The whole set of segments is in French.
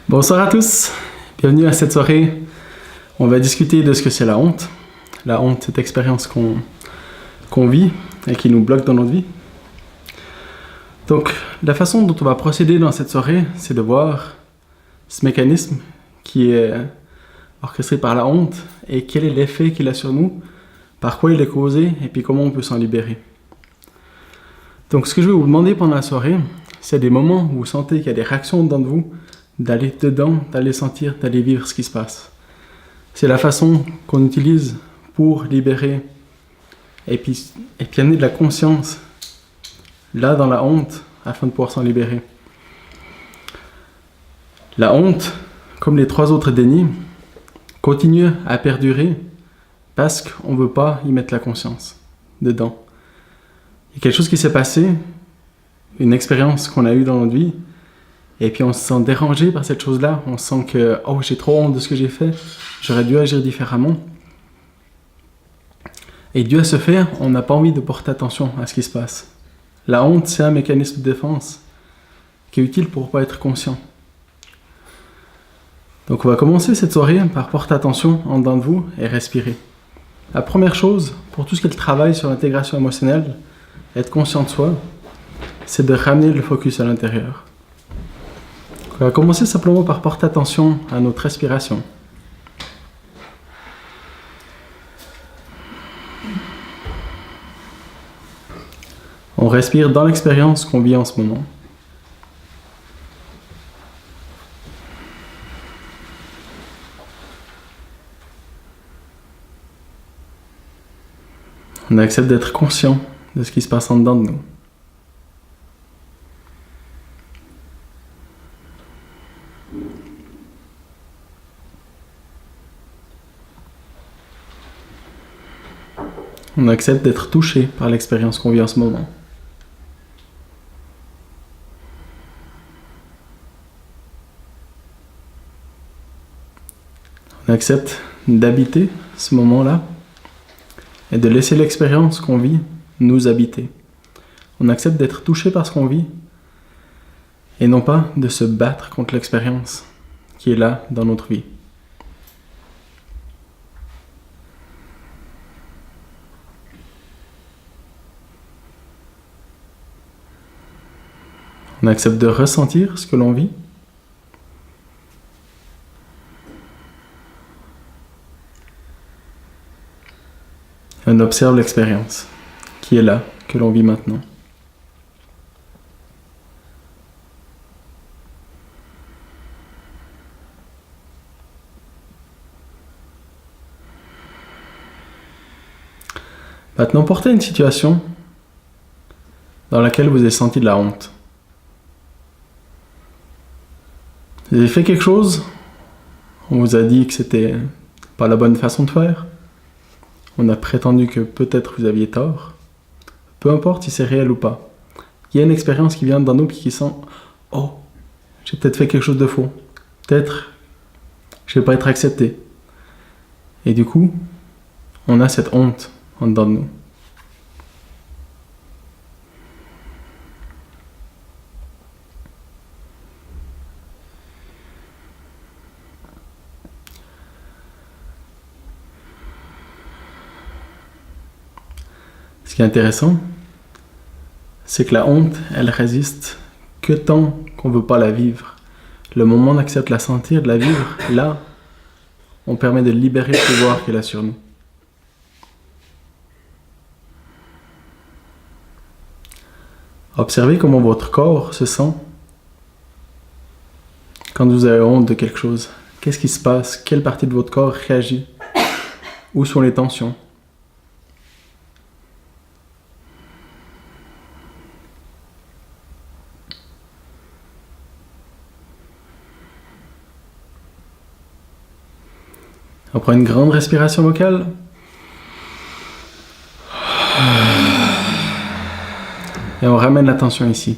Bonsoir à tous, bienvenue à cette soirée. On va discuter de ce que c'est la honte. La honte, cette expérience qu'on vit et qui nous bloque dans notre vie. Donc, la façon dont on va procéder dans cette soirée, c'est de voir ce mécanisme qui est orchestré par la honte et quel est l'effet qu'il a sur nous, par quoi il est causé et puis comment on peut s'en libérer. Donc, ce que je vais vous demander pendant la soirée, c'est des moments où vous sentez qu'il y a des réactions dedans de vous, d'aller dedans, d'aller sentir, d'aller vivre ce qui se passe. C'est la façon qu'on utilise pour libérer et puis amener de la conscience là dans la honte afin de pouvoir s'en libérer. La honte, comme les trois autres dénis, continue à perdurer parce qu'on ne veut pas y mettre la conscience dedans. Il y a quelque chose qui s'est passé, une expérience qu'on a eue dans notre vie, et puis on se sent dérangé par cette chose-là, on sent que « Oh, j'ai trop honte de ce que j'ai fait, j'aurais dû agir différemment ». Et dû à ce fait, on n'a pas envie de porter attention à ce qui se passe. La honte, c'est un mécanisme de défense qui est utile pour ne pas être conscient. Donc on va commencer cette soirée par porter attention en dedans de vous et respirer. La première chose, pour tout ce qui est le travail sur l'intégration émotionnelle, être conscient de soi, c'est de ramener le focus à l'intérieur. On va commencer simplement par porter attention à notre respiration. On respire dans l'expérience qu'on vit en ce moment. On accepte d'être conscient de ce qui se passe en dedans de nous. On accepte d'être touché par l'expérience qu'on vit en ce moment. On accepte d'habiter ce moment-là et de laisser l'expérience qu'on vit nous habiter. On accepte d'être touché par ce qu'on vit et non pas de se battre contre l'expérience qui est là dans notre vie. On accepte de ressentir ce que l'on vit. On observe l'expérience qui est là, que l'on vit maintenant. Maintenant, portez une situation dans laquelle vous avez senti de la honte. Vous avez fait quelque chose, on vous a dit que c'était pas la bonne façon de faire, on a prétendu que peut-être vous aviez tort, peu importe si c'est réel ou pas. Il y a une expérience qui vient dans nous et qui sent « Oh, j'ai peut-être fait quelque chose de faux, peut-être je vais pas être accepté ». Et du coup, on a cette honte en dedans de nous. Ce qui est intéressant, c'est que la honte, elle résiste que tant qu'on ne veut pas la vivre. Le moment où on accepte de la sentir, de la vivre, là, on permet de libérer le pouvoir qu'elle a sur nous. Observez comment votre corps se sent quand vous avez honte de quelque chose. Qu'est-ce qui se passe? Quelle partie de votre corps réagit? Où sont les tensions? On prend une grande respiration vocale. Et on ramène l'attention ici.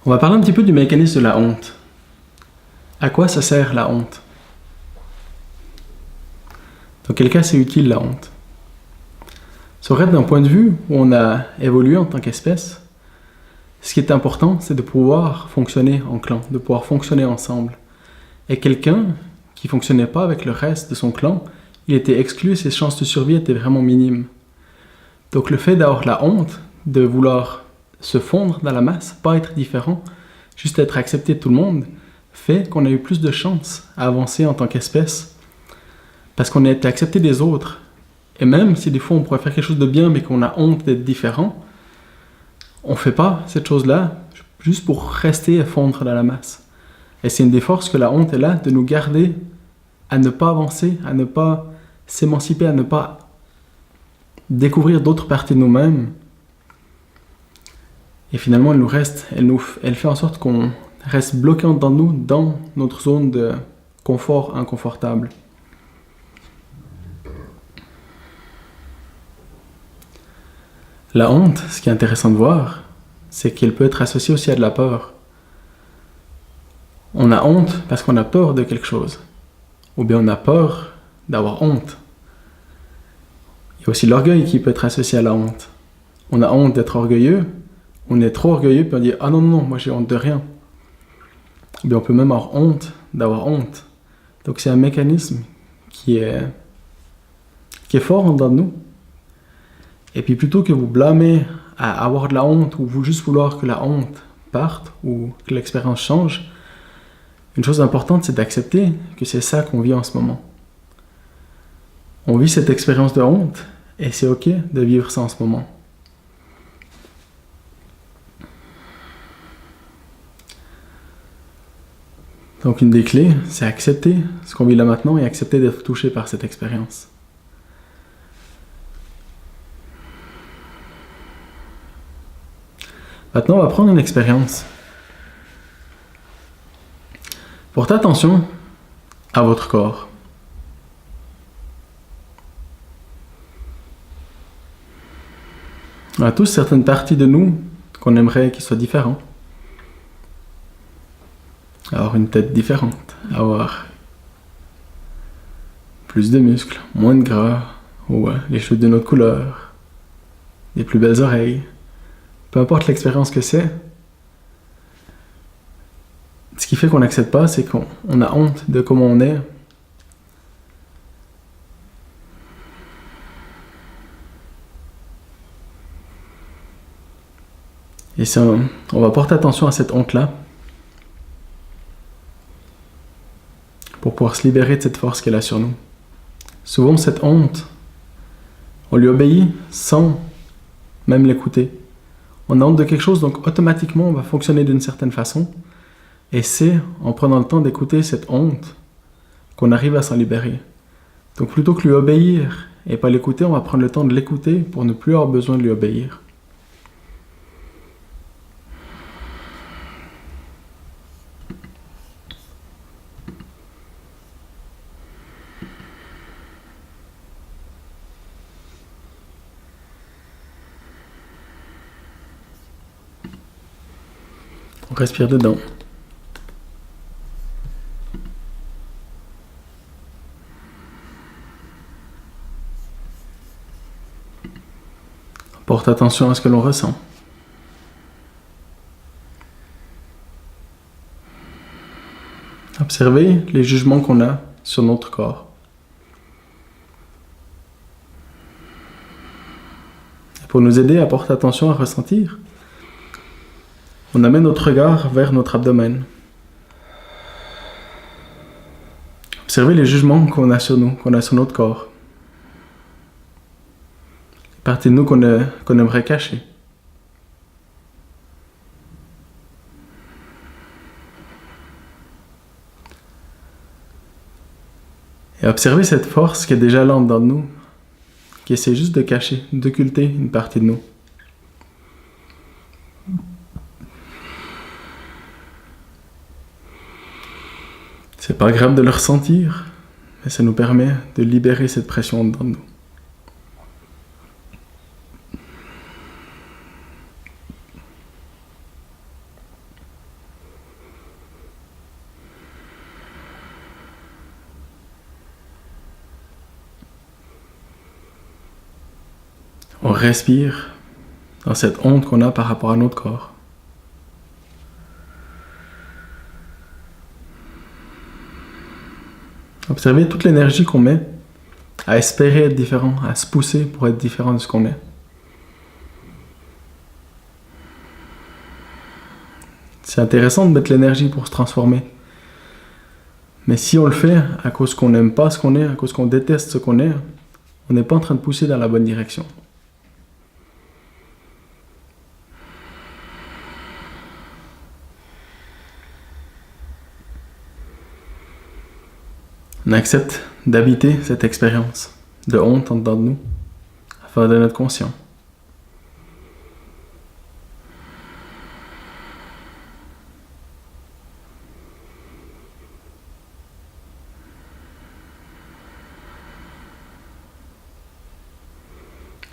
On va parler un petit peu du mécanisme de la honte. À quoi ça sert la honte? Dans quel cas c'est utile la honte? Ça aurait d'un point de vue où on a évolué en tant qu'espèce, Ce qui est important, c'est de pouvoir fonctionner en clan, de pouvoir fonctionner ensemble. Et quelqu'un qui ne fonctionnait pas avec le reste de son clan, il était exclu, ses chances de survie étaient vraiment minimes. Donc le fait d'avoir la honte, de vouloir se fondre dans la masse, pas être différent, juste être accepté de tout le monde, fait qu'on a eu plus de chances à avancer en tant qu'espèce. Parce qu'on a été accepté des autres. Et même si des fois on pourrait faire quelque chose de bien mais qu'on a honte d'être différent, on ne fait pas cette chose-là juste pour rester et fondre dans la masse. Et c'est une des forces que la honte est là, de nous garder à ne pas avancer, à ne pas s'émanciper, à ne pas découvrir d'autres parties de nous-mêmes. Et finalement, elle nous reste, elle fait en sorte qu'on reste bloqué dans nous, dans notre zone de confort inconfortable. La honte, ce qui est intéressant de voir, c'est qu'elle peut être associée aussi à de la peur. On a honte parce qu'on a peur de quelque chose. Ou bien on a peur d'avoir honte. Il y a aussi l'orgueil qui peut être associé à la honte. On a honte d'être orgueilleux, on est trop orgueilleux, puis on dit « Ah non, non, moi j'ai honte de rien ». Ou bien on peut même avoir honte d'avoir honte. Donc c'est un mécanisme qui est fort en dedans de nous. Et puis plutôt que vous blâmer à avoir de la honte ou vous juste vouloir que la honte parte ou que l'expérience change, une chose importante, c'est d'accepter que c'est ça qu'on vit en ce moment. On vit cette expérience de honte et c'est ok de vivre ça en ce moment. Donc une des clés, c'est accepter ce qu'on vit là maintenant et accepter d'être touché par cette expérience. Maintenant, on va prendre une expérience. Portez attention à votre corps. On a tous certaines parties de nous qu'on aimerait qu'ils soient différents. Avoir une tête différente, avoir plus de muscles, moins de gras, ou les cheveux d'une autre couleur, des plus belles oreilles. Peu importe l'expérience que c'est, ce qui fait qu'on n'accepte pas, c'est qu'on a honte de comment on est. Et ça, on va porter attention à cette honte-là pour pouvoir se libérer de cette force qu'elle a sur nous. Souvent, cette honte, on lui obéit sans même l'écouter. On a honte de quelque chose, donc automatiquement, on va fonctionner d'une certaine façon. Et c'est en prenant le temps d'écouter cette honte qu'on arrive à s'en libérer. Donc plutôt que lui obéir et pas l'écouter, on va prendre le temps de l'écouter pour ne plus avoir besoin de lui obéir. On respire dedans. On porte attention à ce que l'on ressent. Observez les jugements qu'on a sur notre corps. Pour nous aider à porter attention à ressentir, on amène notre regard vers notre abdomen. Observez les jugements qu'on a sur nous, qu'on a sur notre corps. Les parties de nous qu'on aimerait cacher. Et observez cette force qui est déjà là dans nous, qui essaie juste de cacher, d'occulter une partie de nous. C'est pas grave de le ressentir, mais ça nous permet de libérer cette pression dans nous. On respire dans cette honte qu'on a par rapport à notre corps. Observez toute l'énergie qu'on met à espérer être différent, à se pousser pour être différent de ce qu'on est. C'est intéressant de mettre l'énergie pour se transformer. Mais si on le fait à cause qu'on n'aime pas ce qu'on est, à cause qu'on déteste ce qu'on est, on n'est pas en train de pousser dans la bonne direction. On accepte d'habiter cette expérience de honte en dedans de nous, afin de notre conscient.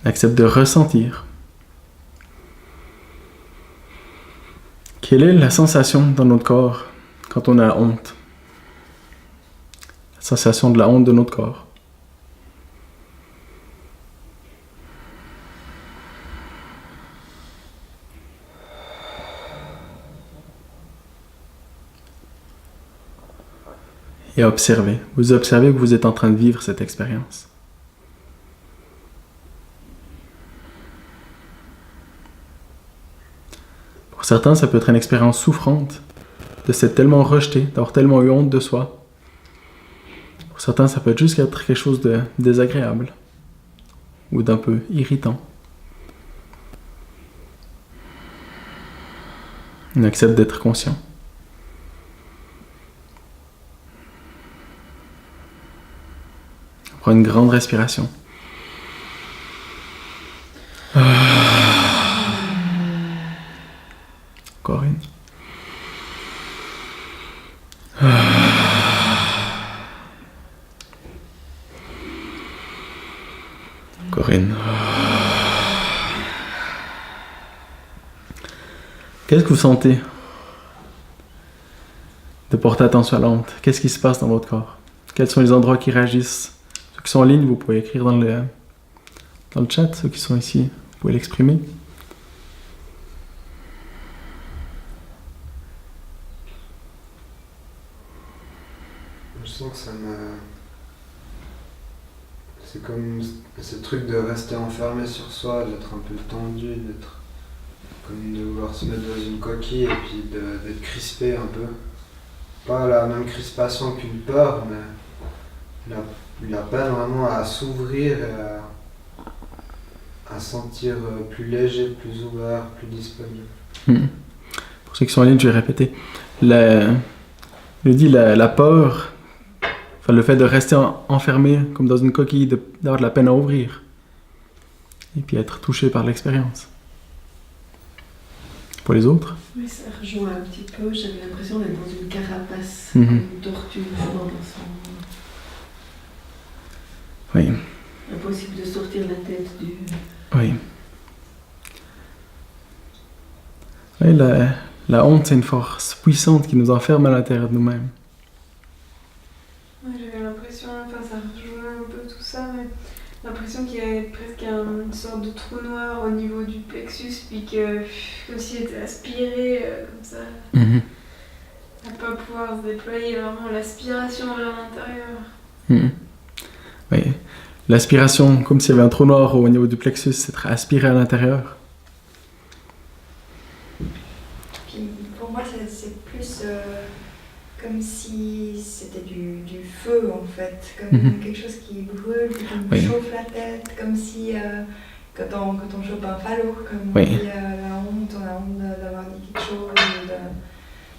On accepte de ressentir. Quelle est la sensation dans notre corps quand on a honte? Sensation de la honte de notre corps. Et observez. Vous observez que vous êtes en train de vivre cette expérience. Pour certains, ça peut être une expérience souffrante, de s'être tellement rejeté, d'avoir tellement eu honte de soi. Pour certains, ça peut être juste être quelque chose de désagréable ou d'un peu irritant. On accepte d'être conscient. On prend une grande respiration. Encore une. Corinne. Qu'est-ce que vous sentez de porter attention à la honte? Qu'est-ce qui se passe dans votre corps? Quels sont les endroits qui réagissent? Ceux qui sont en ligne, vous pouvez écrire dans le chat. Ceux qui sont ici, vous pouvez l'exprimer. Je sens que ça me... C'est comme ce truc de rester enfermé sur soi, d'être un peu tendu, d'être comme de vouloir se mettre dans une coquille et puis d'être crispé un peu. Pas la même crispation qu'une peur, mais la peine vraiment à s'ouvrir et à sentir plus léger, plus ouvert, plus disponible. Pour ceux qui sont en ligne, je vais répéter. Je dis la peur, enfin le fait de rester enfermé comme dans une coquille, d'avoir de la peine à ouvrir. Et puis être touché par l'expérience. Pour les autres? Oui, ça rejoint un petit peu. J'avais l'impression d'être dans une carapace, Mhm. comme une tortue dans son... Oui. Impossible de sortir la tête du... Oui. Oui, la honte, c'est une force puissante qui nous enferme à l'intérieur de nous-mêmes. Ouais, j'avais l'impression, enfin ça rejoint un peu tout ça, mais l'impression qu'il y avait presque une sorte de trou noir au niveau du plexus, puis que comme s'il était aspiré comme ça, Mhm. à pas pouvoir se déployer, vraiment l'aspiration vers l'intérieur. Mhm. Oui. L'aspiration, comme s'il y avait un trou noir au niveau du plexus, c'est aspiré à l'intérieur. Puis pour moi, c'est plus comme si c'était du feu en fait, comme Mhm. quelque chose qui brûle, qui nous Oui. chauffe la tête, comme si quand on chope un falot, comme Oui. on dit la honte, on a honte d'avoir dit quelque chose,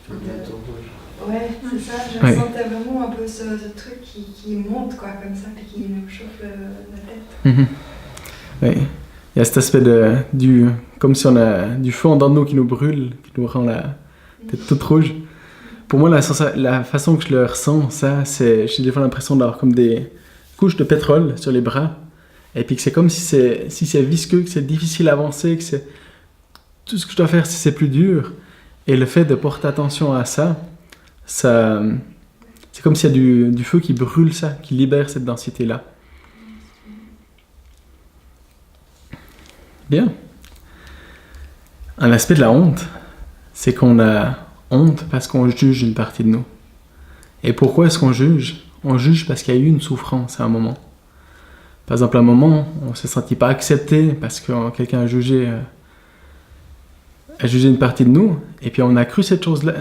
Un bâton rouge. Ouais, c'est ça, je Oui. ressentais vraiment un peu ce truc qui monte quoi, comme ça, puis qui nous chauffe la tête. Mhm. Oui. Il y a cet aspect comme si on a du feu en dedans de nous qui nous brûle, qui nous rend la tête toute rouge. Pour moi, la façon que je le ressens, j'ai des fois l'impression d'avoir comme des couches de pétrole sur les bras, et puis que c'est comme si c'est visqueux, que c'est difficile à avancer, que c'est tout ce que je dois faire, si c'est plus dur. Et le fait de porter attention à ça, c'est comme s'il y a du feu qui brûle ça, qui libère cette densité-là. Bien. Un aspect de la honte, c'est qu'on a honte parce qu'on juge une partie de nous. Et pourquoi est-ce qu'on juge? On juge parce qu'il y a eu une souffrance à un moment. Par exemple, à un moment, on ne s'est senti pas accepté parce que quelqu'un a jugé une partie de nous, et puis on a cru cette chose-là,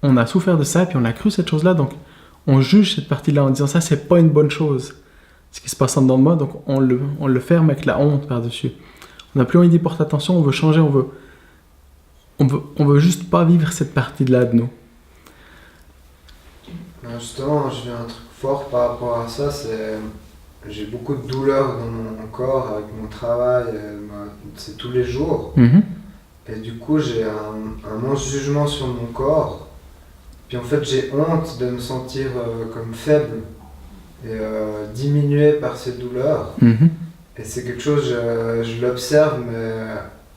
on a souffert de ça, puis on a cru cette chose-là, donc on juge cette partie-là en disant ça, c'est pas une bonne chose, ce qui se passe en dedans de moi, donc on le ferme avec la honte par-dessus. On n'a plus envie d'y porter attention, on veut changer, on veut juste pas vivre cette partie-là de nous. Justement, je vis un truc fort par rapport à ça, j'ai beaucoup de douleurs dans mon corps avec mon travail, c'est tous les jours. Et du coup, j'ai un immense jugement sur mon corps. Puis en fait, j'ai honte de me sentir comme faible et diminué par ces douleurs. Et c'est quelque chose, je l'observe, mais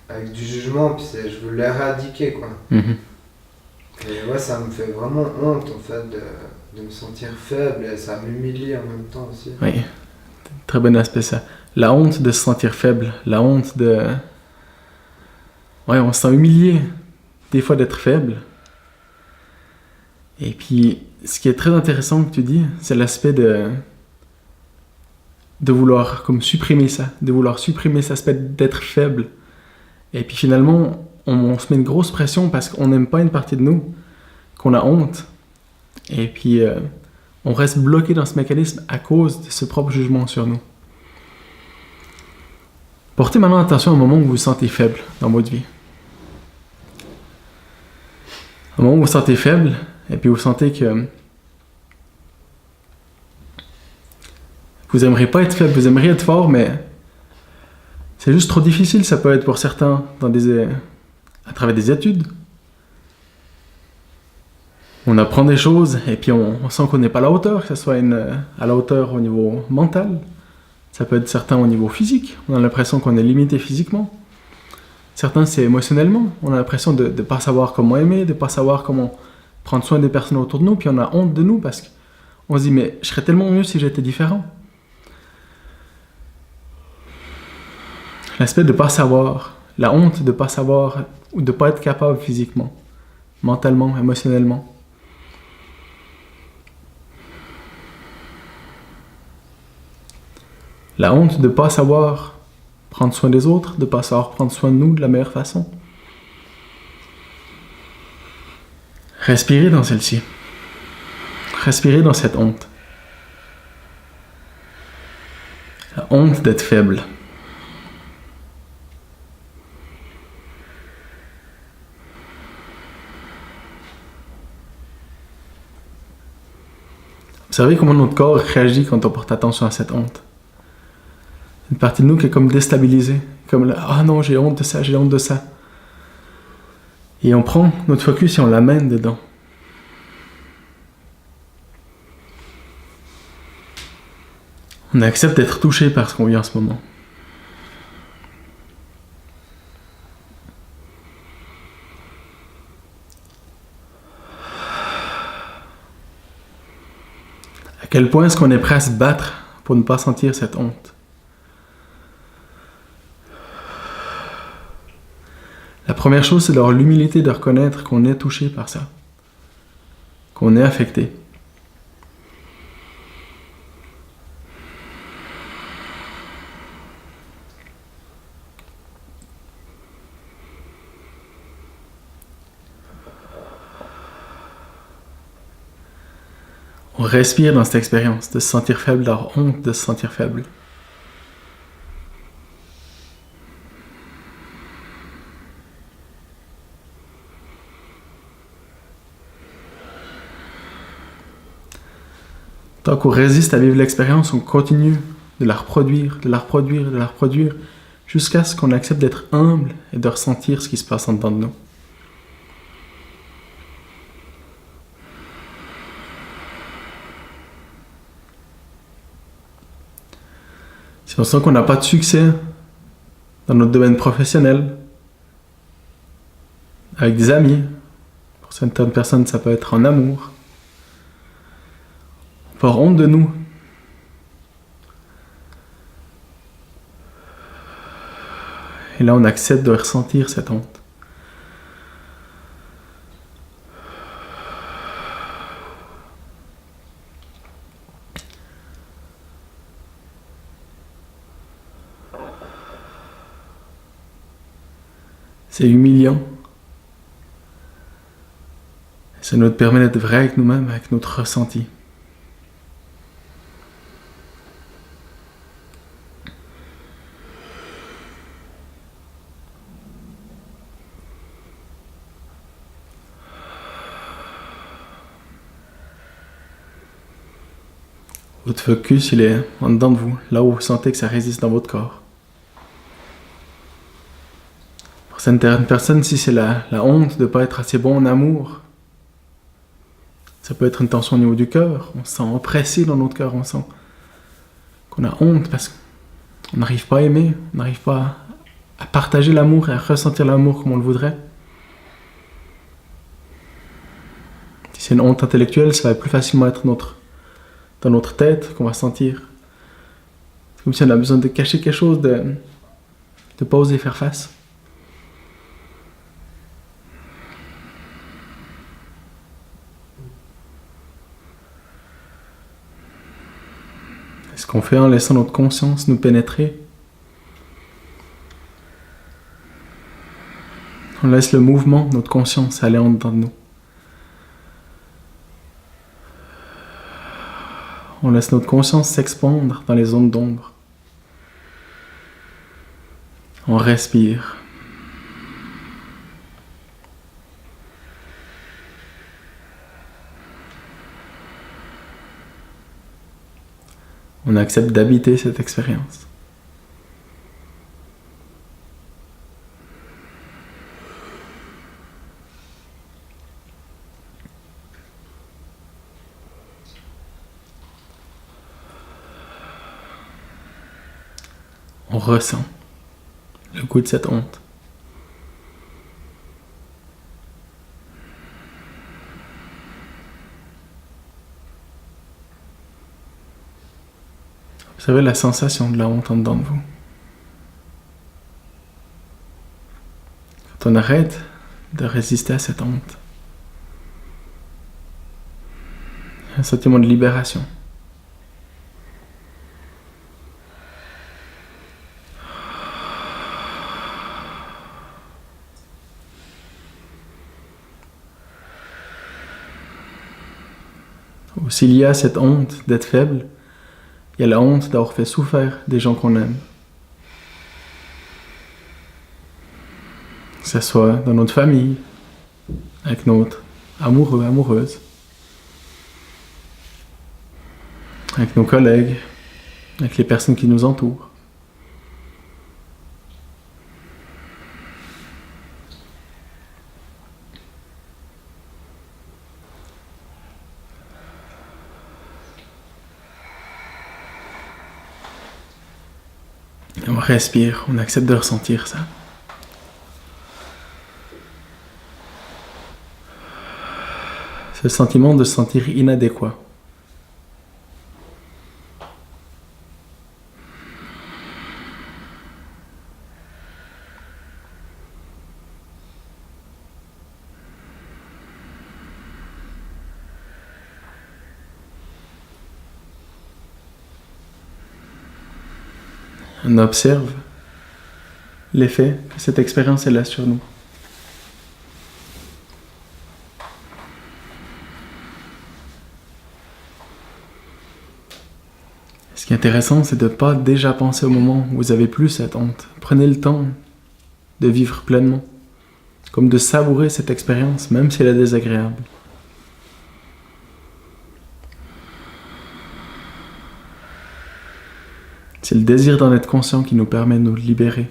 avec du jugement, puis je veux l'éradiquer, quoi. Et ouais, ça me fait vraiment honte, en fait, de me sentir faible, et ça m'humilie en même temps aussi. Oui, très bon aspect ça. La honte de se sentir faible, la honte de... Ouais, on se sent humilié, des fois d'être faible. Et puis, ce qui est très intéressant que tu dis, c'est l'aspect de vouloir comme supprimer ça, de vouloir supprimer cet aspect d'être faible. Et puis finalement, on se met une grosse pression parce qu'on n'aime pas une partie de nous, qu'on a honte. Et puis, on reste bloqué dans ce mécanisme à cause de ce propre jugement sur nous. Portez maintenant attention au moment où vous vous sentez faible dans votre vie. Au moment où vous vous sentez faible, et puis vous sentez que vous aimeriez pas être faible, vous aimeriez être fort, mais c'est juste trop difficile, ça peut être pour certains à travers des études. On apprend des choses et puis on sent qu'on n'est pas à la hauteur, que ce soit à la hauteur au niveau mental. Ça peut être certains au niveau physique, on a l'impression qu'on est limité physiquement. Certains, c'est émotionnellement, on a l'impression de ne pas savoir comment aimer, de ne pas savoir comment prendre soin des personnes autour de nous, puis on a honte de nous parce qu'on se dit, mais je serais tellement mieux si j'étais différent. L'aspect de ne pas savoir, la honte de ne pas savoir ou de ne pas être capable physiquement, mentalement, émotionnellement. La honte de ne pas savoir prendre soin des autres, de ne pas savoir prendre soin de nous de la meilleure façon. Respirez dans celle-ci. Respirez dans cette honte. La honte d'être faible. Observez comment notre corps réagit quand on porte attention à cette honte. Une partie de nous qui est comme déstabilisée, comme ah non, j'ai honte de ça, j'ai honte de ça. Et on prend notre focus et on l'amène dedans. On accepte d'être touché par ce qu'on vit en ce moment. À quel point est-ce qu'on est prêt à se battre pour ne pas sentir cette honte? La première chose, c'est d'avoir l'humilité de reconnaître qu'on est touché par ça, qu'on est affecté. On respire dans cette expérience de se sentir faible, d'avoir honte de se sentir faible. Tant qu'on résiste à vivre l'expérience, on continue de la reproduire, de la reproduire, de la reproduire, jusqu'à ce qu'on accepte d'être humble et de ressentir ce qui se passe en dedans de nous. Si on sent qu'on n'a pas de succès dans notre domaine professionnel, avec des amis, pour certaines personnes ça peut être en amour, on peut avoir honte de nous. Et là on accepte de ressentir cette honte. C'est humiliant. Ça nous permet d'être vrai avec nous-mêmes, avec notre ressenti. Votre focus, il est en dedans de vous, là où vous sentez que ça résiste dans votre corps. Pour certaines personnes, si c'est la honte de ne pas être assez bon en amour, ça peut être une tension au niveau du cœur. On se sent oppressé dans notre cœur, on sent qu'on a honte parce qu'on n'arrive pas à aimer, on n'arrive pas à partager l'amour et à ressentir l'amour comme on le voudrait. Si c'est une honte intellectuelle, ça va plus facilement être dans notre tête qu'on va sentir. C'est comme si on a besoin de cacher quelque chose, de ne pas oser faire face. Ce qu'on fait en laissant notre conscience nous pénétrer. On laisse le mouvement de notre conscience aller en dedans de nous. On laisse notre conscience s'expandre dans les zones d'ombre. On respire. On accepte d'habiter cette expérience. On ressent le goût de cette honte. Observez la sensation de la honte en dedans de vous. Quand on arrête de résister à cette honte, il y a un sentiment de libération. S'il y a cette honte d'être faible, il y a la honte d'avoir fait souffrir des gens qu'on aime. Que ce soit dans notre famille, avec notre amoureux, amoureuse, avec nos collègues, avec les personnes qui nous entourent. On respire, on accepte de ressentir ça. Ce sentiment de se sentir inadéquat. On observe l'effet que cette expérience elle a sur nous. Ce qui est intéressant, c'est de ne pas déjà penser au moment où vous avez plus cette honte. Prenez le temps de vivre pleinement, comme de savourer cette expérience, même si elle est désagréable. C'est le désir d'en être conscient qui nous permet de nous libérer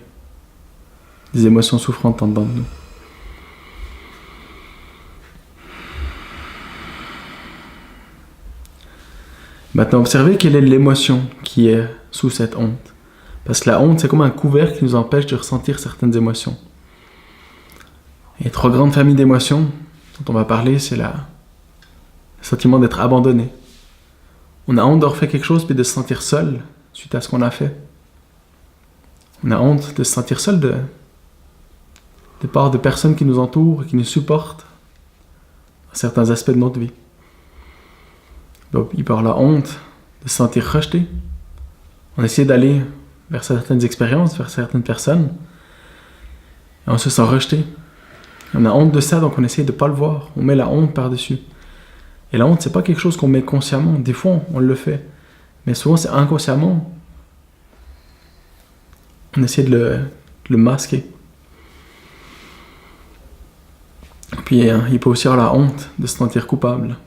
des émotions souffrantes en dedans de nous. Maintenant, observez quelle est l'émotion qui est sous cette honte. Parce que la honte, c'est comme un couvercle qui nous empêche de ressentir certaines émotions. Et 3 grandes familles d'émotions dont on va parler, c'est le sentiment d'être abandonné. On a honte d'avoir fait quelque chose puis de se sentir seul suite à ce qu'on a fait. On a honte de se sentir seul de part de personnes qui nous entourent et qui nous supportent dans certains aspects de notre vie. Donc, il peut y avoir la honte de se sentir rejeté. On essaie d'aller vers certaines expériences, vers certaines personnes. Et on se sent rejeté. On a honte de ça, donc on essaye de ne pas le voir. On met la honte par-dessus. Et la honte, c'est pas quelque chose qu'on met consciemment. Des fois, on le fait. Mais souvent, c'est inconsciemment. On essaie de le masquer. Puis, il peut aussi avoir la honte de se sentir coupable.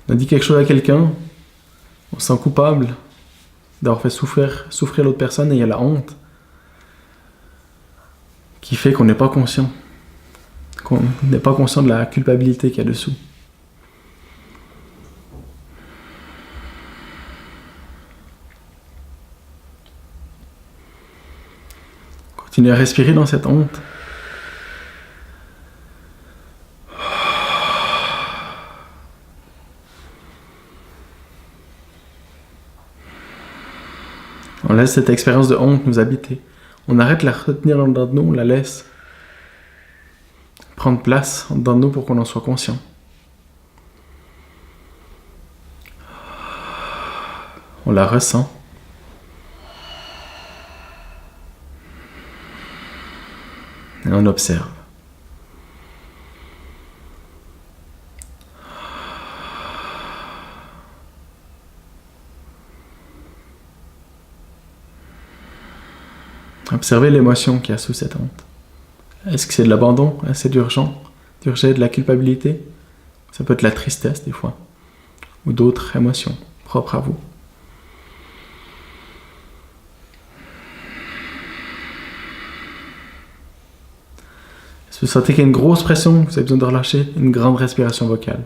On a dit quelque chose à quelqu'un, on se sent coupable d'avoir fait souffrir l'autre personne, et il y a la honte qui fait qu'on n'est pas conscient. Qu'on n'est pas conscient de la culpabilité qu'il y a dessous. Continuez à respirer dans cette honte. On laisse cette expérience de honte nous habiter. On arrête de la retenir en dedans de nous, on la laisse prendre place en dedans de nous pour qu'on en soit conscient. On la ressent. Et on observe. Observez l'émotion qu'il y a sous cette honte. Est-ce que c'est de l'abandon? Est-ce que c'est de la culpabilité? Ça peut être la tristesse des fois. Ou d'autres émotions propres à vous. Si vous sentez qu'il y a une grosse pression, vous avez besoin de relâcher, une grande respiration vocale.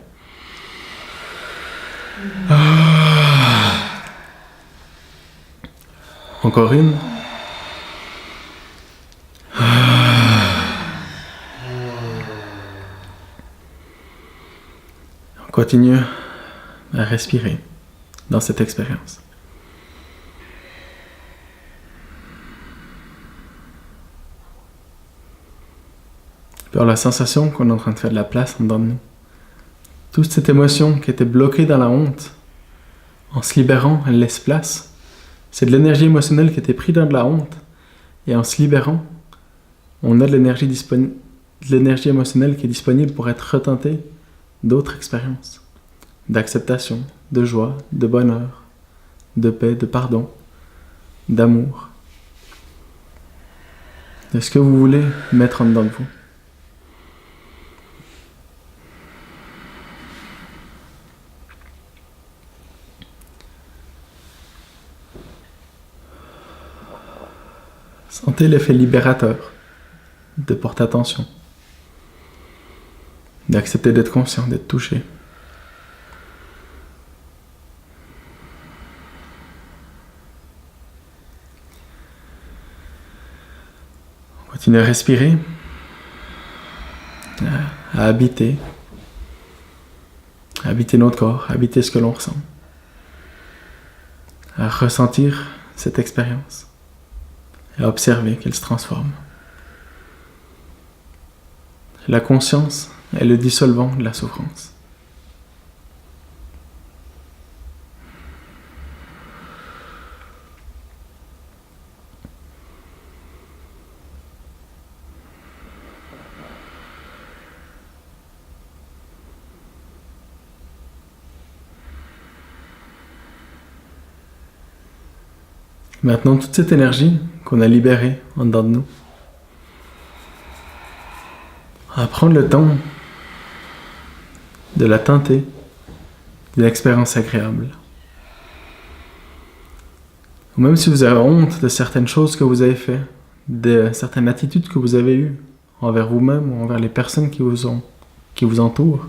Encore une. On continue à respirer dans cette expérience. Puis la sensation qu'on est en train de faire de la place en dedans de nous. Toute cette émotion qui était bloquée dans la honte, en se libérant, elle laisse place. C'est de l'énergie émotionnelle qui était prise dans de la honte. Et en se libérant, on a de l'énergie émotionnelle qui est disponible pour être retentée d'autres expériences. D'acceptation, de joie, de bonheur, de paix, de pardon, d'amour. De ce que vous voulez mettre en dedans de vous. Sentez l'effet libérateur de porter attention, d'accepter d'être conscient, d'être touché. On continue à respirer, à habiter notre corps, à habiter ce que l'on ressent, à ressentir cette expérience. Et à observer qu'elle se transforme. La conscience est le dissolvant de la souffrance. Maintenant, toute cette énergie qu'on a libérée en dedans de nous, à prendre le temps de la teinter d'une expérience agréable. Ou même si vous avez honte de certaines choses que vous avez faites, de certaines attitudes que vous avez eues envers vous-même ou envers les personnes qui vous entourent,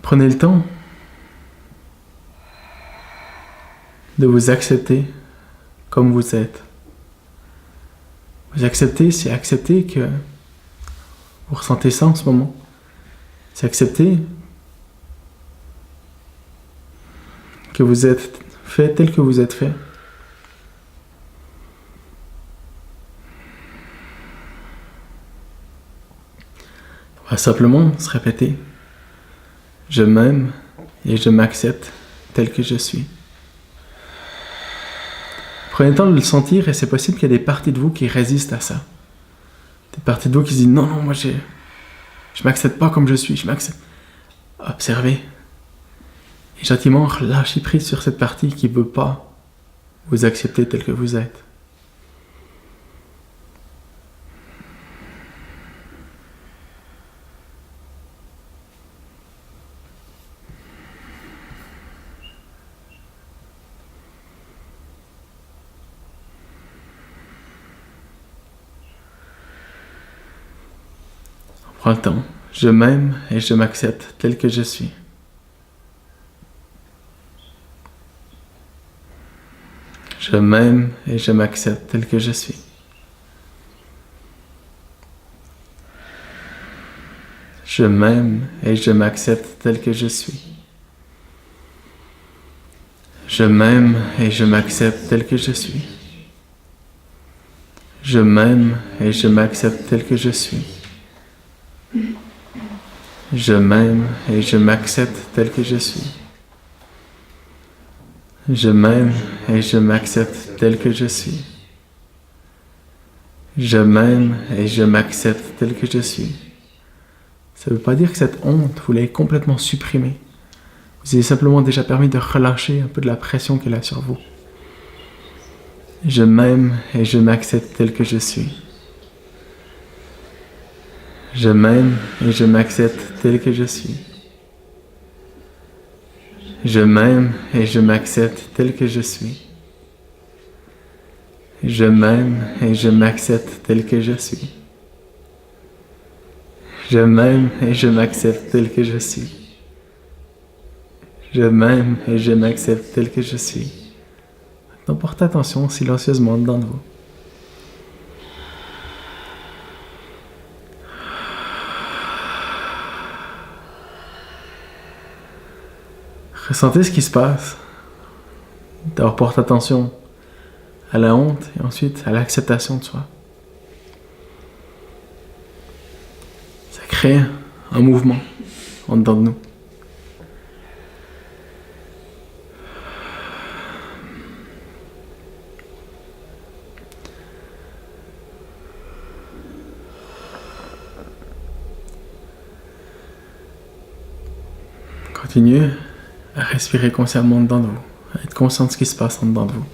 prenez le temps de vous accepter comme vous êtes. Vous accepter, c'est accepter que vous ressentez ça en ce moment. C'est accepter que vous êtes fait tel que vous êtes fait. On va simplement se répéter: je m'aime et je m'accepte tel que je suis. Prenez le temps de le sentir et c'est possible qu'il y ait des parties de vous qui résistent à ça. Des parties de vous qui se disent non, moi je m'accepte pas comme je suis, je m'accepte. Observez. Et gentiment lâchez prise sur cette partie qui ne veut pas vous accepter tel que vous êtes. Prends le temps. Je m'aime et je m'accepte tel que je suis. Je m'aime et je m'accepte tel que je suis. Je m'aime et je m'accepte tel que je suis. Je m'aime et je m'accepte tel que je suis. Je m'aime et je m'accepte tel que je suis. Je m'aime et je m'accepte tel que je suis. Je m'aime et je m'accepte tel que je suis. Je m'aime et je m'accepte tel que je suis. Ça ne veut pas dire que cette honte, vous l'avez complètement supprimée. Vous avez simplement déjà permis de relâcher un peu de la pression qu'elle a sur vous. Je m'aime et je m'accepte tel que je suis. Je m'aime et je m'accepte tel que je suis. Je m'aime et je m'accepte tel que je suis. Je m'aime et je m'accepte tel que je suis. Je m'aime et je m'accepte tel que je suis. Je m'aime et je m'accepte tel que je suis. Maintenant, portez attention silencieusement dedans de vous. Ressentez ce qui se passe. D'abord, porte attention à la honte et ensuite à l'acceptation de soi. Ça crée un mouvement en dedans de nous. Continuez à respirer consciemment dedans de vous, à être conscient de ce qui se passe en dedans de vous.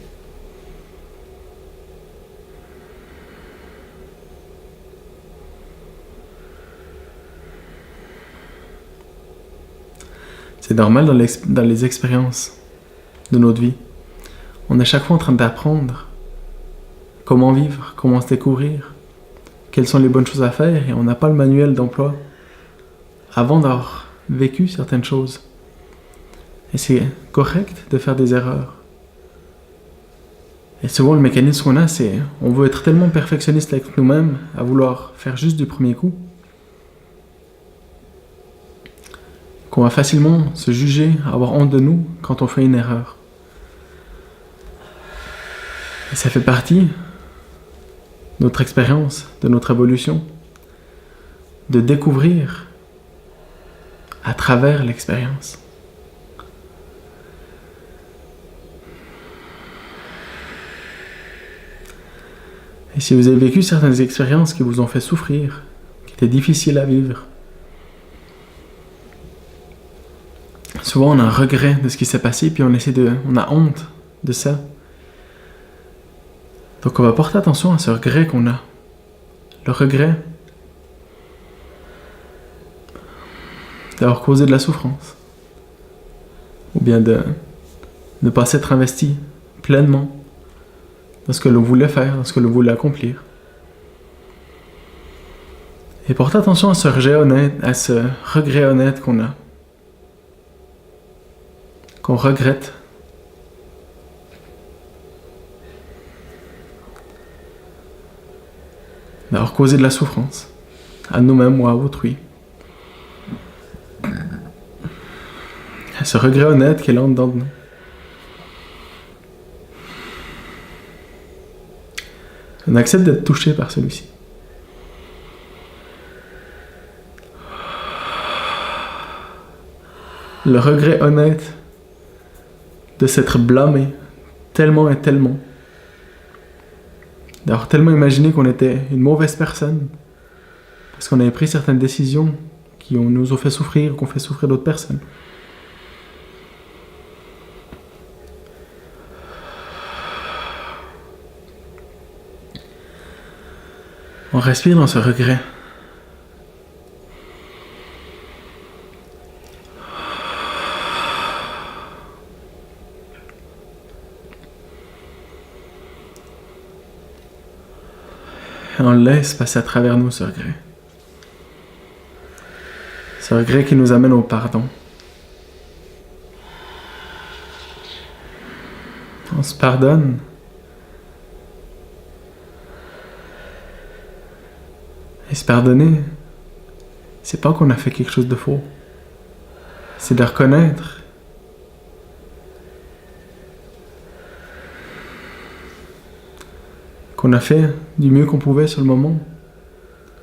C'est normal dans les expériences de notre vie. On est chaque fois en train d'apprendre comment vivre, comment se découvrir, quelles sont les bonnes choses à faire, et on n'a pas le manuel d'emploi avant d'avoir vécu certaines choses. Et c'est correct de faire des erreurs. Et souvent le mécanisme qu'on a, c'est on veut être tellement perfectionniste avec nous-mêmes à vouloir faire juste du premier coup qu'on va facilement se juger, avoir honte de nous quand on fait une erreur. Et ça fait partie de notre expérience, de notre évolution, de découvrir à travers l'expérience. Et si vous avez vécu certaines expériences qui vous ont fait souffrir, qui étaient difficiles à vivre, souvent on a un regret de ce qui s'est passé, puis on a honte de ça. Donc on va porter attention à ce regret qu'on a. Le regret d'avoir causé de la souffrance, ou bien de ne pas s'être investi pleinement dans ce que l'on voulait faire, dans ce que l'on voulait accomplir. Et portez attention à ce regret honnête qu'on a, qu'on regrette. D'avoir causé de la souffrance, à nous-mêmes ou à autrui. Ce regret honnête qui est là en dedans de nous. On accepte d'être touché par celui-ci. Le regret honnête de s'être blâmé tellement et tellement d'avoir tellement imaginé qu'on était une mauvaise personne, parce qu'on avait pris certaines décisions qui nous ont fait souffrir, qu'on fait souffrir d'autres personnes. On respire dans ce regret. Et on laisse passer à travers nous ce regret. Ce regret qui nous amène au pardon. On se pardonne. Et se pardonner, c'est pas qu'on a fait quelque chose de faux. C'est de reconnaître qu'on a fait du mieux qu'on pouvait sur le moment.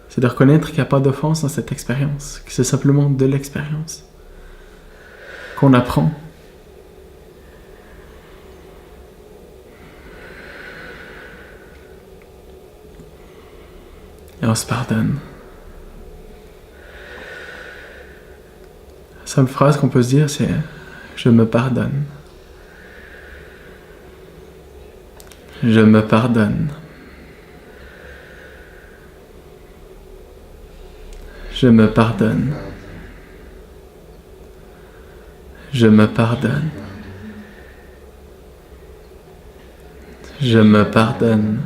C'est de reconnaître qu'il n'y a pas d'offense dans cette expérience, que c'est simplement de l'expérience qu'on apprend. Et on se pardonne. La seule phrase qu'on peut se dire, c'est « Je me pardonne. Je me pardonne. Je me pardonne. Je me pardonne. Je me pardonne.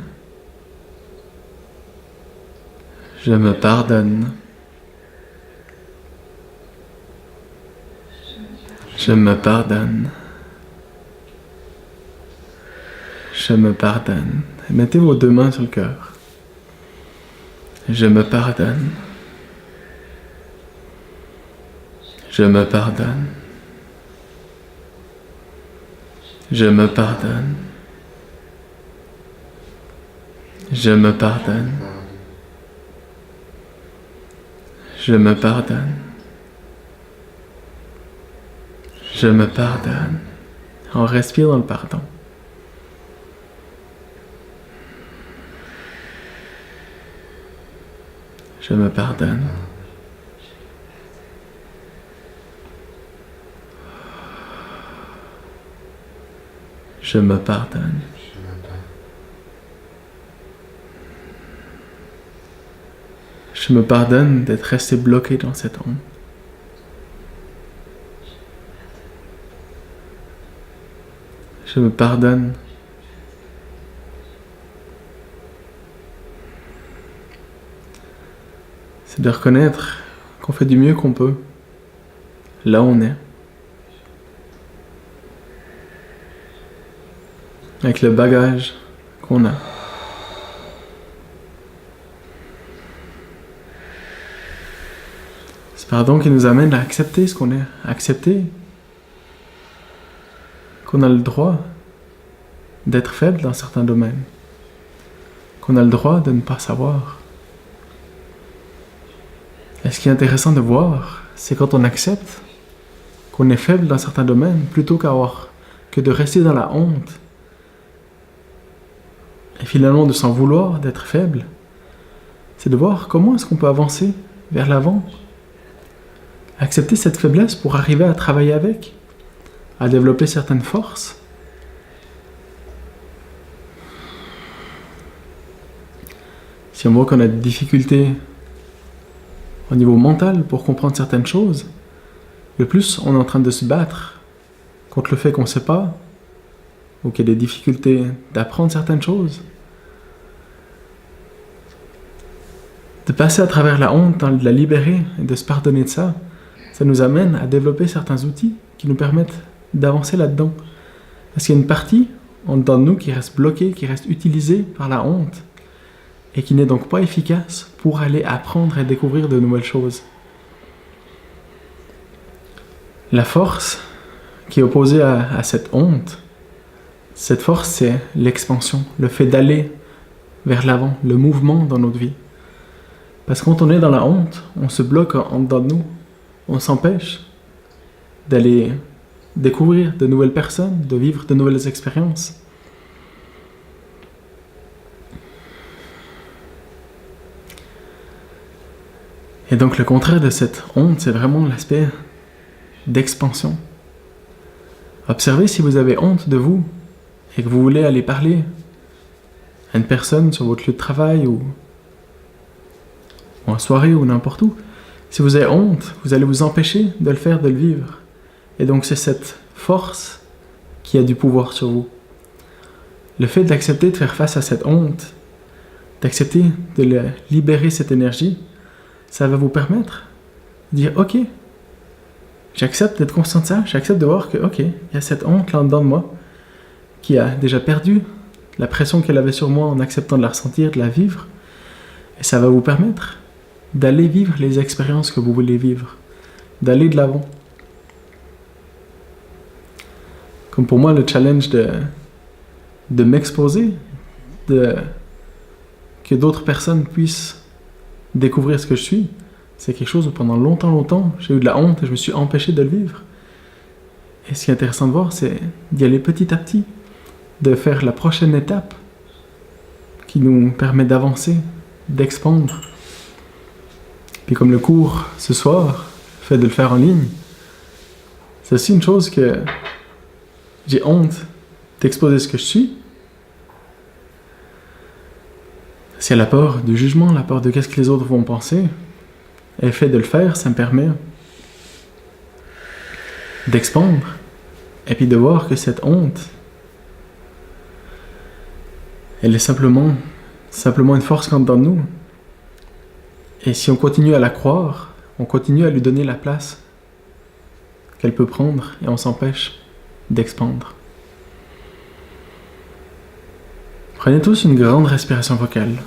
Je me pardonne. Je me pardonne. Je me pardonne. Et mettez vos deux mains sur le cœur. Je me pardonne. Je me pardonne. Je me pardonne. Je me pardonne. Je me pardonne. Je me pardonne. On respire dans le pardon. Je me pardonne. Je me pardonne. Je me pardonne d'être resté bloqué dans cette honte. Je me pardonne c'est de reconnaître qu'on fait du mieux qu'on peut, là où on est. Avec le bagage qu'on a. C'est pardon qui nous amène à accepter ce qu'on est, à accepter qu'on a le droit d'être faible dans certains domaines, qu'on a le droit de ne pas savoir. Et ce qui est intéressant de voir, c'est quand on accepte qu'on est faible dans certains domaines, plutôt que de rester dans la honte, et finalement de s'en vouloir d'être faible, c'est de voir comment est-ce qu'on peut avancer vers l'avant, accepter cette faiblesse pour arriver à travailler avec, à développer certaines forces. Si on voit qu'on a des difficultés au niveau mental pour comprendre certaines choses, le plus on est en train de se battre contre le fait qu'on ne sait pas, ou qu'il y a des difficultés d'apprendre certaines choses. De passer à travers la honte, de la libérer et de se pardonner de ça, ça nous amène à développer certains outils qui nous permettent d'avancer là-dedans. Parce qu'il y a une partie en dedans de nous qui reste bloquée, qui reste utilisée par la honte et qui n'est donc pas efficace pour aller apprendre et découvrir de nouvelles choses. La force qui est opposée à cette honte, cette force c'est l'expansion, le fait d'aller vers l'avant, le mouvement dans notre vie. Parce que quand on est dans la honte, on se bloque en dedans de nous, on s'empêche d'aller découvrir de nouvelles personnes, de vivre de nouvelles expériences. Et donc le contraire de cette honte, c'est vraiment l'aspect d'expansion. Observez si vous avez honte de vous et que vous voulez aller parler à une personne sur votre lieu de travail ou en soirée ou n'importe où. Si vous avez honte, vous allez vous empêcher de le faire, de le vivre. Et donc c'est cette force qui a du pouvoir sur vous. Le fait d'accepter de faire face à cette honte, d'accepter de libérer cette énergie, ça va vous permettre de dire « Ok, j'accepte d'être conscient de ça, j'accepte de voir que, ok, il y a cette honte là dedans de moi qui a déjà perdu la pression qu'elle avait sur moi en acceptant de la ressentir, de la vivre. Et ça va vous permettre d'aller vivre les expériences que vous voulez vivre, d'aller de l'avant. Comme pour moi, le challenge de m'exposer, que d'autres personnes puissent découvrir ce que je suis, c'est quelque chose où pendant longtemps, j'ai eu de la honte et je me suis empêché de le vivre. Et ce qui est intéressant de voir, c'est d'y aller petit à petit, de faire la prochaine étape qui nous permet d'avancer, d'expandre. Puis comme le cours ce soir, le fait de le faire en ligne, c'est aussi une chose que j'ai honte d'exposer ce que je suis. C'est la peur du jugement, la peur de qu'est-ce que les autres vont penser. Et le fait de le faire, ça me permet d'expandre et puis de voir que cette honte, elle est simplement une force qui est dans nous. Et si on continue à la croire, on continue à lui donner la place qu'elle peut prendre et on s'empêche d'expandre. Prenez tous une grande respiration vocale.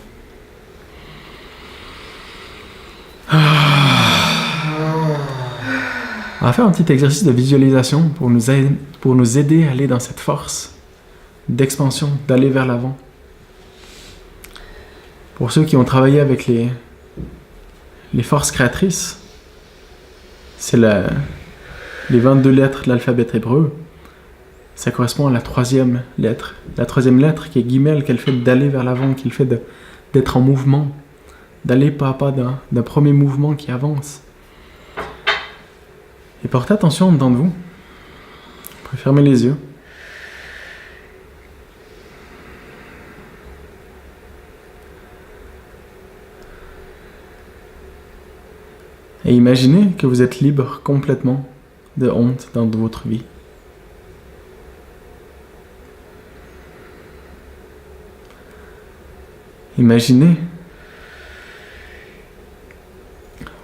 On va faire un petit exercice de visualisation pour nous aider à aller dans cette force d'expansion, d'aller vers l'avant. Pour ceux qui ont travaillé avec les forces créatrices, c'est les 22 lettres de l'alphabet hébreu. Ça correspond à la troisième lettre. La troisième lettre qui est Guimel, qui est le fait d'aller vers l'avant, qui est le fait d'être en mouvement, d'aller pas à pas d'un premier mouvement qui avance. Et portez attention dedans de vous. Vous pouvez fermer les yeux. Et imaginez que vous êtes libre complètement de honte dans votre vie. Imaginez,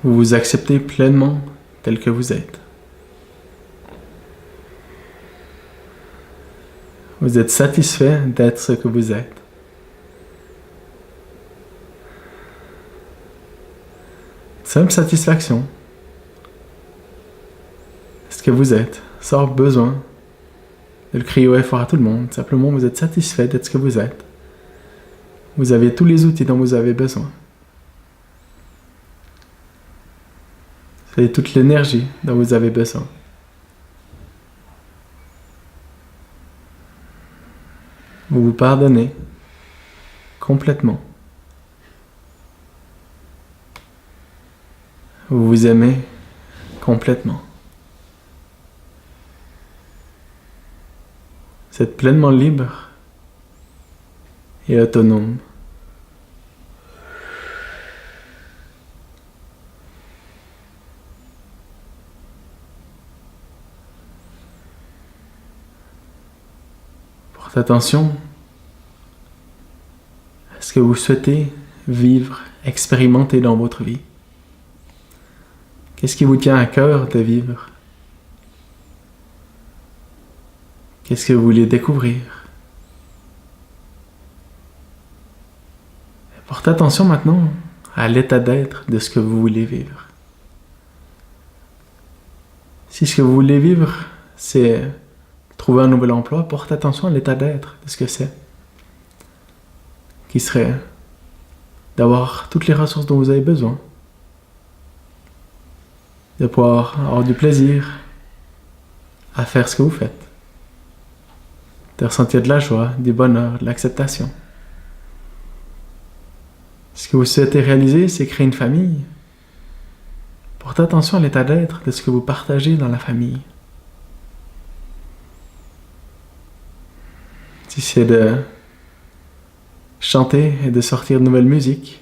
vous vous acceptez pleinement tel que vous êtes. Vous êtes satisfait d'être ce que vous êtes. Simple satisfaction. Ce que vous êtes, sans besoin de le crier haut et fort à tout le monde. Simplement, vous êtes satisfait d'être ce que vous êtes. Vous avez tous les outils dont vous avez besoin. Vous avez toute l'énergie dont vous avez besoin. Vous vous pardonnez complètement. Vous vous aimez complètement. Vous êtes pleinement libre et autonome. Portez attention à ce que vous souhaitez vivre, expérimenter dans votre vie. Qu'est-ce qui vous tient à cœur de vivre? Qu'est-ce que vous voulez découvrir? Portez attention maintenant à l'état d'être de ce que vous voulez vivre. Si ce que vous voulez vivre, c'est trouver un nouvel emploi, portez attention à l'état d'être de ce que c'est. Qui serait d'avoir toutes les ressources dont vous avez besoin. De pouvoir avoir du plaisir à faire ce que vous faites. De ressentir de la joie, du bonheur, de l'acceptation. Ce que vous souhaitez réaliser, c'est créer une famille. Portez attention à l'état d'être de ce que vous partagez dans la famille. Si c'est de chanter et de sortir de nouvelles musiques,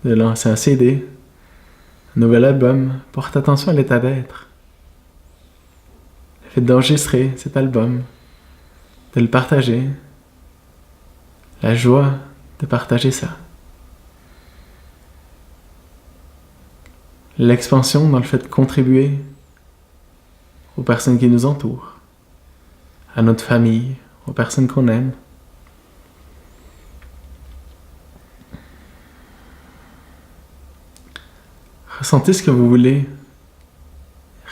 de lancer un CD, un nouvel album, portez attention à l'état d'être. Le fait d'enregistrer cet album, de le partager, la joie de partager ça. L'expansion dans le fait de contribuer aux personnes qui nous entourent, à notre famille, aux personnes qu'on aime. Ressentez ce que vous voulez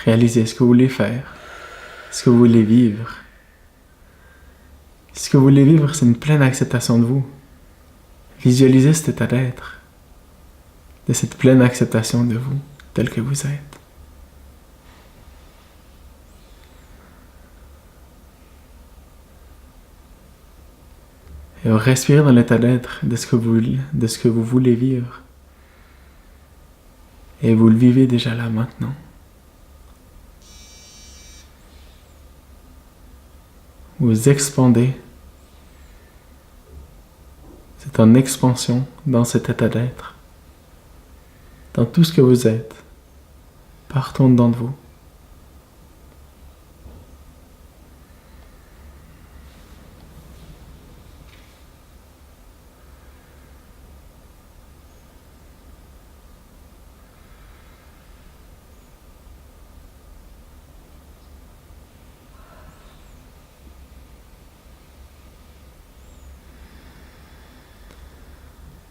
réaliser, ce que vous voulez faire, ce que vous voulez vivre. Ce que vous voulez vivre, c'est une pleine acceptation de vous. Visualisez cet état d'être, de cette pleine acceptation de vous, tel que vous êtes. Et respirez dans l'état d'être de ce que vous voulez vivre. Et vous le vivez déjà là maintenant. Vous expandez. C'est en expansion dans cet état d'être. Dans tout ce que vous êtes. Partons dedans de vous.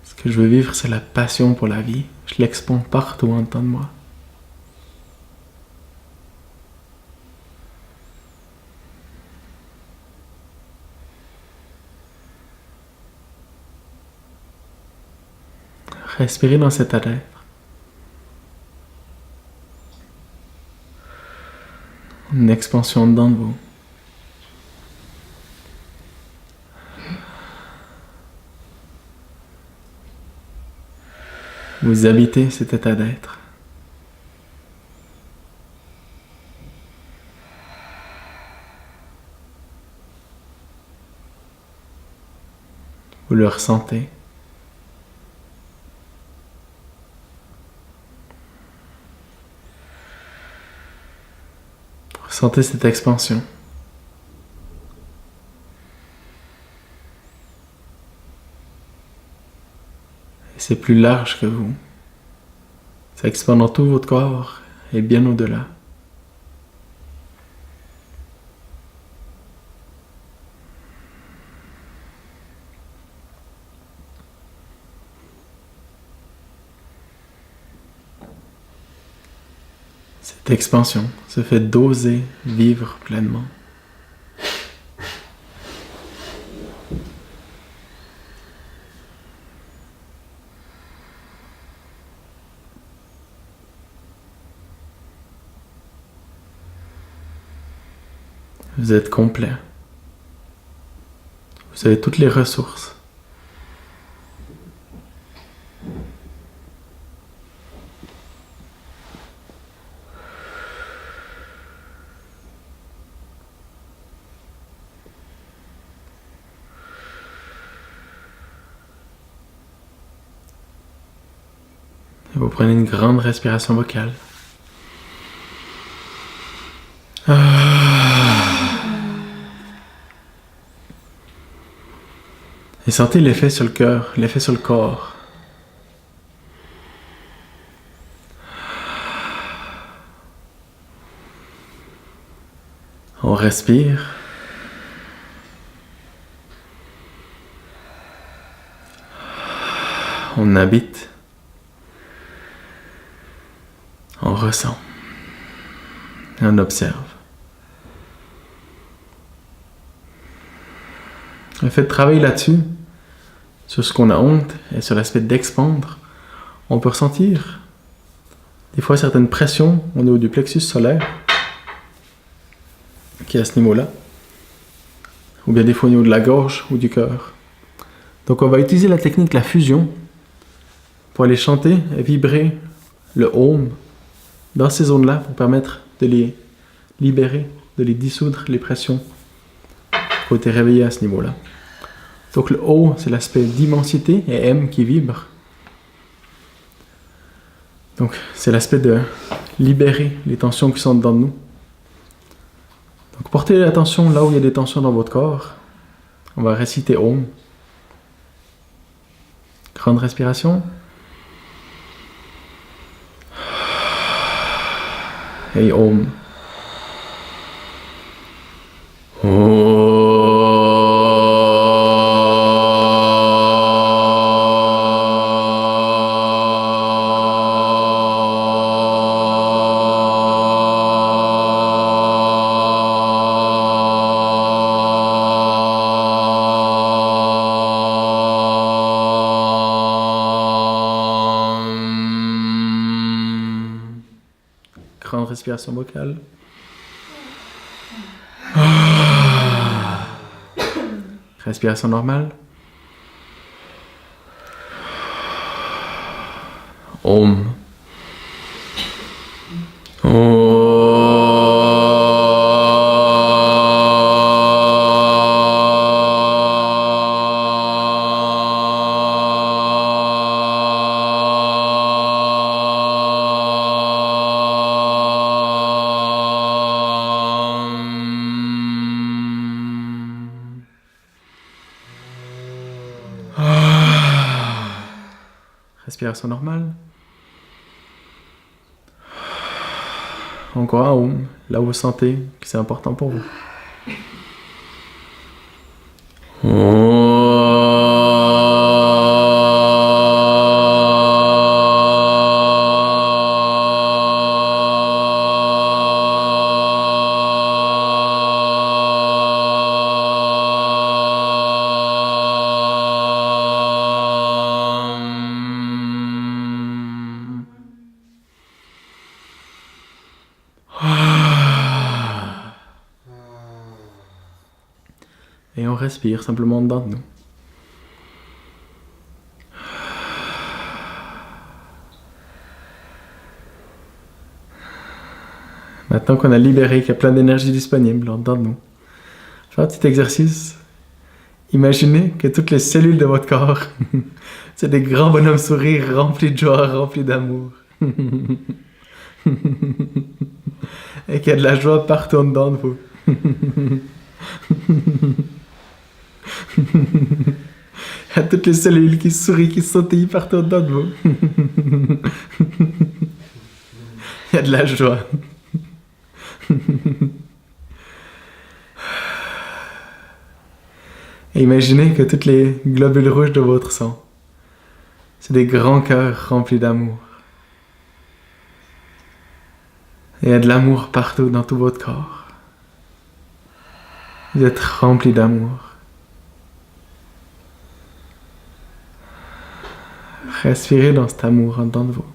Ce que je veux vivre, c'est la passion pour la vie. Je l'expande partout en dedans de moi. Respirez dans cet état d'être. Une expansion dedans de vous. Vous habitez cet état d'être. Vous le ressentez. Ressentez cette expansion. Et c'est plus large que vous. Ça expand dans tout votre corps et bien au-delà. Cette expansion se fait d'oser vivre pleinement. Vous êtes complet. Vous avez toutes les ressources. Et vous prenez une grande respiration vocale. Et sentez l'effet sur le cœur, l'effet sur le corps. On respire. On habite. On ressent. Et on observe. Le fait de travailler là-dessus, sur ce qu'on a honte et sur l'aspect d'expandre, on peut ressentir des fois certaines pressions au niveau du plexus solaire, qui est à ce niveau-là, ou bien des fois au niveau de la gorge ou du cœur. Donc on va utiliser la technique de la fusion pour aller chanter et vibrer le Om dans ces zones-là pour permettre de les libérer, de les dissoudre, les pressions qui ont été réveillées à ce niveau-là. Donc le O, c'est l'aspect d'immensité et M qui vibre. Donc c'est l'aspect de libérer les tensions qui sont dedans de nous. Donc portez l'attention là où il y a des tensions dans votre corps. On va réciter Om. Grande respiration. Et Om. Grande respiration vocale. Respiration normale. Om. Respiration normale. Encore un Om, là où vous sentez que c'est important pour vous. Et on respire simplement dedans de nous. Maintenant qu'on a libéré, qu'il y a plein d'énergie disponible en dedans de nous, faire un petit exercice. Imaginez que toutes les cellules de votre corps, c'est des grands bonhommes sourires remplis de joie, remplis d'amour. Et qu'il y a de la joie partout en dedans de vous. Il y a toutes les cellules qui sourient, qui sautillent partout dedans de vous. Il y a de la joie. Et imaginez que toutes les globules rouges de votre sang, c'est des grands cœurs remplis d'amour. Et il y a de l'amour partout dans tout votre corps. Vous êtes remplis d'amour. Respirez dans cet amour en dedans de vous.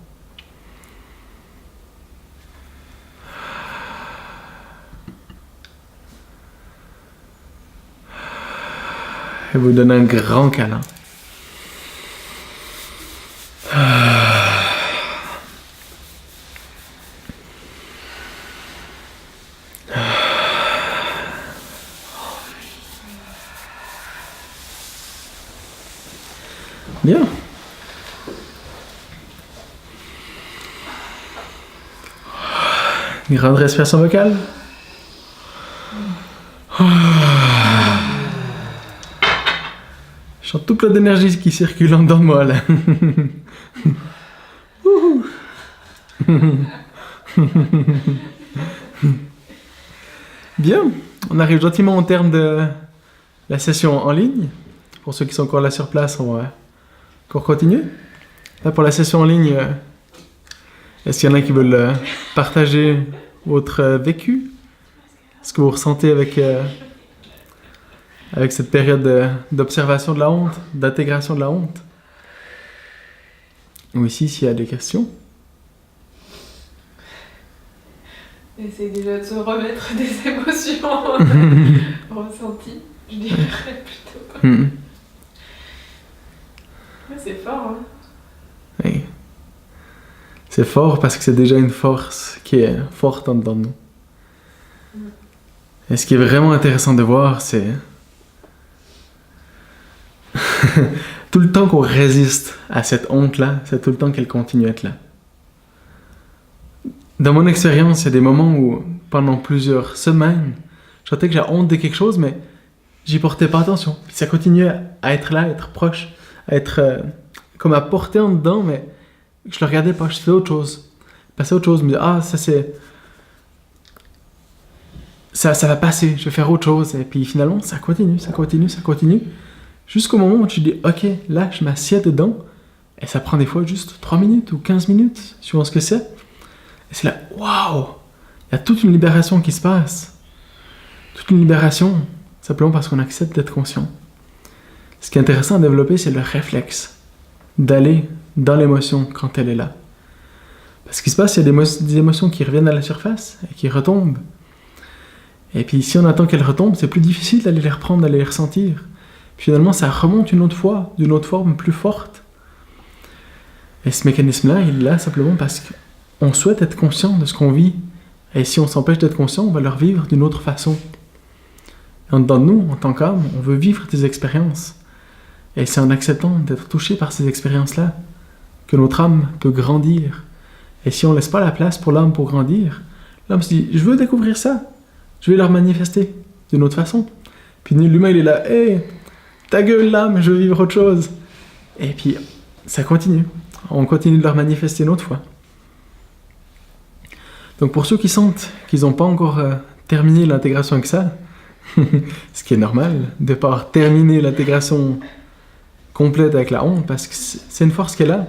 Et vous donnez un grand câlin. Bien. Une grande respiration vocale. Je sens tout plein d'énergie qui circule en dedans de moi là. Bien, on arrive gentiment au terme de la session en ligne. Pour ceux qui sont encore là sur place, on va encore continuer. Là pour la session en ligne, est-ce qu'il y en a qui veulent partager votre vécu? Ce que vous ressentez avec cette période d'observation de la honte, d'intégration de la honte? Ou ici, s'il y a des questions. Essaye déjà de se remettre des émotions ressenties, je dirais plutôt. Ouais, c'est fort, hein. Oui. C'est C'est fort parce que c'est déjà une force qui est forte en dedans de nous. Et ce qui est vraiment intéressant de voir, c'est tout le temps qu'on résiste à cette honte-là, c'est tout le temps qu'elle continue à être là. Dans mon expérience, il y a des moments où, pendant plusieurs semaines, je sentais que j'ai honte de quelque chose, mais j'y portais pas attention. Puis ça continuait à être là, à être proche, à être comme à porter en dedans, mais je le regardais pas, je faisais autre chose. Je passais à autre chose, je me disais, ça c'est... Ça va passer, je vais faire autre chose. Et puis finalement, ça continue. Jusqu'au moment où tu dis, ok, là, je m'assieds dedans, et ça prend des fois juste 3 minutes ou 15 minutes, suivant ce que c'est. Et c'est là, waouh! Il y a toute une libération qui se passe. Toute une libération, simplement parce qu'on accepte d'être conscient. Ce qui est intéressant à développer, c'est le réflexe d'aller dans l'émotion quand elle est là. Parce qu'il se passe, il y a des émotions qui reviennent à la surface et qui retombent. Et puis si on attend qu'elles retombent, c'est plus difficile d'aller les reprendre, d'aller les ressentir. Puis finalement, ça remonte une autre fois, d'une autre forme plus forte. Et ce mécanisme-là, il est là simplement parce qu'on souhaite être conscient de ce qu'on vit. Et si on s'empêche d'être conscient, on va le revivre d'une autre façon. Et en dedans de nous, en tant qu'âme, on veut vivre des expériences. Et c'est en acceptant d'être touché par ces expériences-là que notre âme peut grandir. Et si on ne laisse pas la place pour l'âme pour grandir, l'âme se dit, je veux découvrir ça. Je vais leur manifester d'une autre façon. Puis l'humain, il est là, hé, ta gueule l'âme, je veux vivre autre chose. Et puis, ça continue. On continue de leur manifester une autre fois. Donc pour ceux qui sentent qu'ils n'ont pas encore terminé l'intégration avec ça, ce qui est normal, de ne pas terminer l'intégration complète avec la honte, parce que c'est une force qui est là.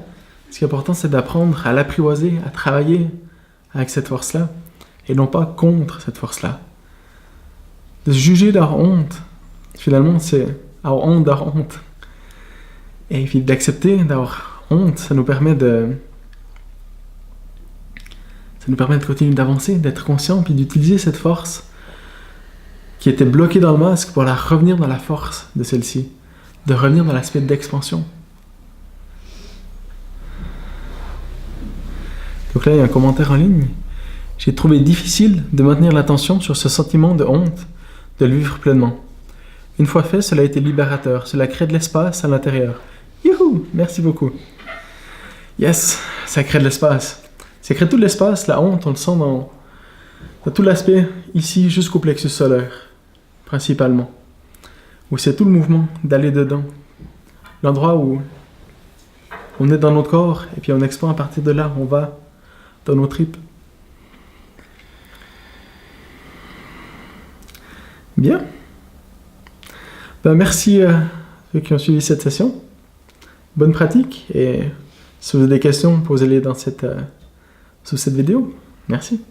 Ce qui est important, c'est d'apprendre à l'apprivoiser, à travailler avec cette force-là, et non pas contre cette force-là. De se juger d'avoir honte, finalement, c'est avoir honte d'avoir honte. Et puis d'accepter d'avoir honte, ça nous permet de continuer d'avancer, d'être conscient, puis d'utiliser cette force qui était bloquée dans le masque pour la revenir dans la force de celle-ci, de revenir dans l'aspect d'expansion. Donc là, il y a un commentaire en ligne. J'ai trouvé difficile de maintenir l'attention sur ce sentiment de honte, de le vivre pleinement. Une fois fait, cela a été libérateur. Cela crée de l'espace à l'intérieur. Youhou! Merci beaucoup. Yes, ça crée de l'espace. Ça crée tout l'espace, la honte, on le sent dans tout l'aspect ici jusqu'au plexus solaire, principalement. Où c'est tout le mouvement d'aller dedans. L'endroit où on est dans notre corps et puis on expand à partir de là, on va dans nos tripes. Bien. Merci à ceux qui ont suivi cette session. Bonne pratique et si vous avez des questions, posez-les sous cette vidéo. Merci.